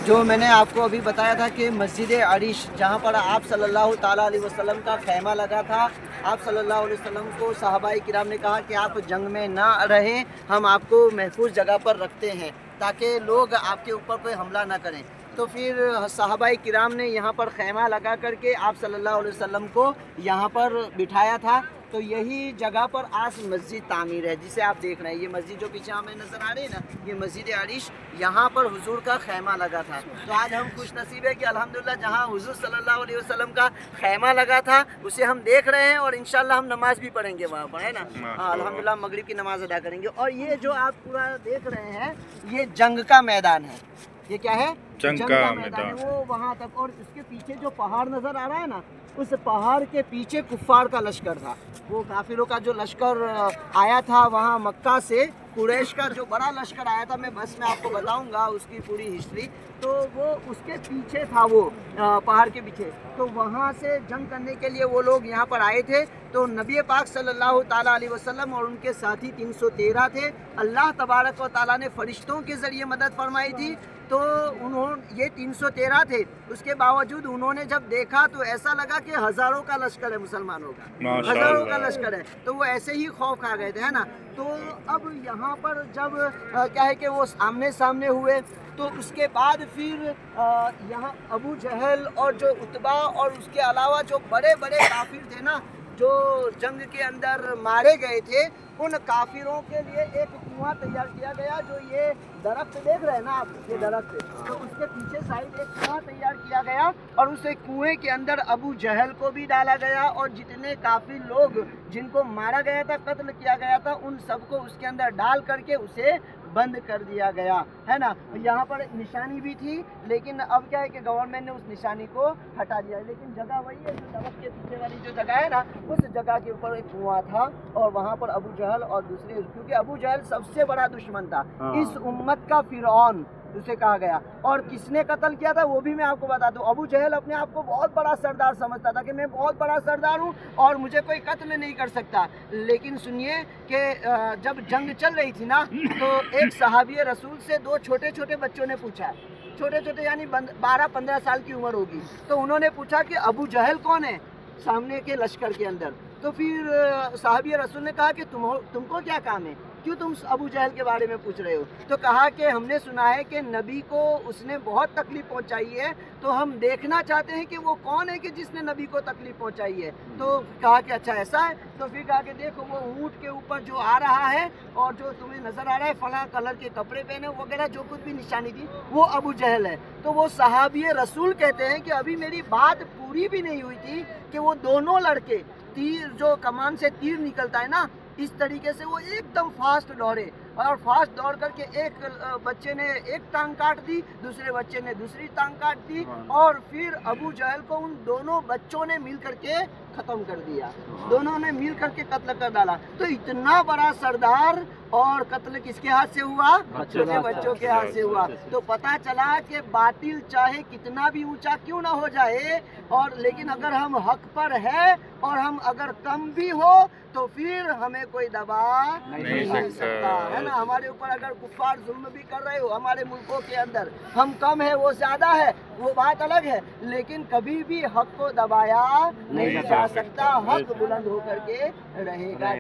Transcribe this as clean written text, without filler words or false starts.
جو میں نے آپ کو ابھی بتایا تھا کہ مسجد عریش جہاں پر آپ صلی اللہ تعالیٰ علیہ وسلم کا خیمہ لگا تھا، آپ صلی اللہ علیہ وسلم کو صحابہ کرام نے کہا کہ آپ جنگ میں نہ رہیں، ہم آپ کو محفوظ جگہ پر رکھتے ہیں تاکہ لوگ آپ کے اوپر کوئی حملہ نہ کریں۔ تو پھر صحابہ کرام نے یہاں پر خیمہ لگا کر کے آپ صلی اللہ علیہ وسلم کو یہاں پر بٹھایا تھا۔ تو یہی جگہ پر آج مسجد تعمیر ہے جسے آپ دیکھ رہے ہیں، یہ مسجد جو پیچھے ہمیں نظر آ رہی ہے نا، یہ مسجد عریش، یہاں پر حضور کا خیمہ لگا تھا۔ تو آج ہم خوش نصیب ہے کہ الحمدللہ جہاں حضور صلی اللہ علیہ وسلم کا خیمہ لگا تھا اسے ہم دیکھ رہے ہیں، اور انشاءاللہ ہم نماز بھی پڑھیں گے وہاں پر، ہے نا؟ ہاں الحمدللہ مغرب کی نماز ادا کریں گے۔ اور یہ جو آپ پورا دیکھ رہے ہیں یہ جنگ کا میدان ہے۔ یہ کیا ہے؟ جنگ کا میدان ہے، وہ وہاں تک۔ اور اس کے پیچھے جو پہاڑ نظر آ رہا ہے نا، اس پہاڑ کے پیچھے کفار کا لشکر تھا، وہ کافروں کا جو لشکر آیا تھا وہاں مکہ سے، قریش کا جو بڑا لشکر آیا تھا، میں بس میں آپ کو بتاؤں گا اس کی پوری ہسٹری۔ تو وہ اس کے پیچھے تھا، وہ پہاڑ کے پیچھے، تو وہاں سے جنگ کرنے کے لیے وہ لوگ یہاں پر آئے تھے۔ تو نبی پاک صلی اللہ تعالیٰ علیہ وسلم اور ان کے ساتھی 313 تھے۔ اللہ تبارک و تعالیٰ نے فرشتوں کے ذریعے مدد فرمائی تھی۔ تو یہ 313 تھے، اس کے باوجود انہوں نے جب دیکھا تو ایسا لگا کہ ہزاروں کا لشکر ہے مسلمانوں کا، ہزاروں کا لشکر ہے، تو وہ ایسے ہی خوف کھا گئے تھے، ہے نا؟ تو اب یہاں پر جب کیا ہے کہ وہ آمنے سامنے ہوئے، تو اس کے بعد پھر یہاں ابو جہل اور جو عتبہ اور اس کے علاوہ جو بڑے بڑے کافر تھے نا، جو جنگ کے اندر مارے گئے تھے، ان کافروں کے لیے ایک کنواں تیار کیا گیا۔ جو یہ درخت دیکھ رہے ہیں نا آپ، یہ درخت، تو اس کے پیچھے سائڈ ایک کنواں تیار کیا گیا، اور اس کنویں کے اندر ابو جہل کو بھی ڈالا گیا، اور جتنے کافر لوگ جن کو مارا گیا تھا، قتل کیا گیا تھا، ان سب کو اس کے اندر ڈال کر کے اسے بند کر دیا گیا، ہے نا؟ یہاں پر نشانی بھی تھی، لیکن اب کیا ہے کہ گورنمنٹ نے اس نشانی کو ہٹا دیا ہے، لیکن جگہ وہی ہے، جو درخت کے پیچھے والی جو جگہ ہے نا، اس جگہ کے اوپر ایک کنواں تھا، اور وہاں پر ابو جہل اور دوسرے، کیونکہ ابو جہل سب سے بڑا دشمن تھا، اس امت کا فرعون اسے کہا گیا۔ اور کس نے قتل کیا تھا وہ بھی میں آپ کو بتا دوں۔ ابو جہل اپنے آپ کو بہت بڑا سردار سمجھتا تھا کہ میں بہت بڑا سردار ہوں اور مجھے کوئی قتل نہیں کر سکتا، لیکن سنیے کہ جب جنگ چل رہی تھی نا، تو ایک صحابی رسول سے دو چھوٹے چھوٹے بچوں نے پوچھا، چھوٹے چھوٹے یعنی 12-15 سال کی عمر ہوگی، تو انہوں نے پوچھا کہ ابو جہل کون ہے سامنے کے لشکر کے اندر؟ تو پھر صحابی رسول نے کہا کہ تم کو کیا کام ہے، کیوں تم ابو جہل کے بارے میں پوچھ رہے ہو؟ تو کہا کہ ہم نے سنا ہے کہ نبی کو اس نے بہت تکلیف پہنچائی ہے، تو ہم دیکھنا چاہتے ہیں کہ وہ کون ہے کہ جس نے نبی کو تکلیف پہنچائی ہے۔ تو کہا کہ اچھا ایسا ہے؟ تو پھر کہا کہ دیکھو وہ اونٹ کے اوپر جو آ رہا ہے، اور جو تمہیں نظر آ رہا ہے فلاں کلر کے کپڑے پہنے وغیرہ، جو کچھ بھی نشانی تھی، وہ ابو جہل ہے۔ تو وہ صحابی رسول کہتے ہیں کہ ابھی میری بات پوری بھی نہیں ہوئی تھی کہ وہ دونوں لڑکے، تیر جو کمان سے تیر نکلتا ہے نا، اس طریقے سے وہ ایک دم فاسٹ دوڑے، اور فاسٹ دوڑ کر کے ایک بچے نے ایک ٹانگ کاٹ دی، دوسرے بچے نے دوسری ٹانگ کاٹ دی، اور پھر ابو جہل کو ان دونوں بچوں نے مل کر کے ختم کر دیا، دونوں نے مل کر کے قتل کر ڈالا۔ تو اتنا بڑا سردار، اور قتل کس کے ہاتھ سے ہوا؟ چھوٹے بچوں کے ہاتھ سے ہوا۔ تو پتا چلا کہ باطل چاہے کتنا بھی اونچا کیوں نہ ہو جائے، اور لیکن اگر ہم حق پر ہے اور ہم اگر کم بھی ہو تو پھر ہمیں کوئی دبا نہیں سکتا، ہے نا؟ ہمارے اوپر اگر کفار ظلم بھی کر رہے ہو ہمارے ملکوں کے اندر، ہم کم ہے وہ زیادہ ہے وہ بات الگ ہے، لیکن کبھی بھی حق کو دبایا نہیں جا سکتا، حق بلند ہو کر کے رہے گا۔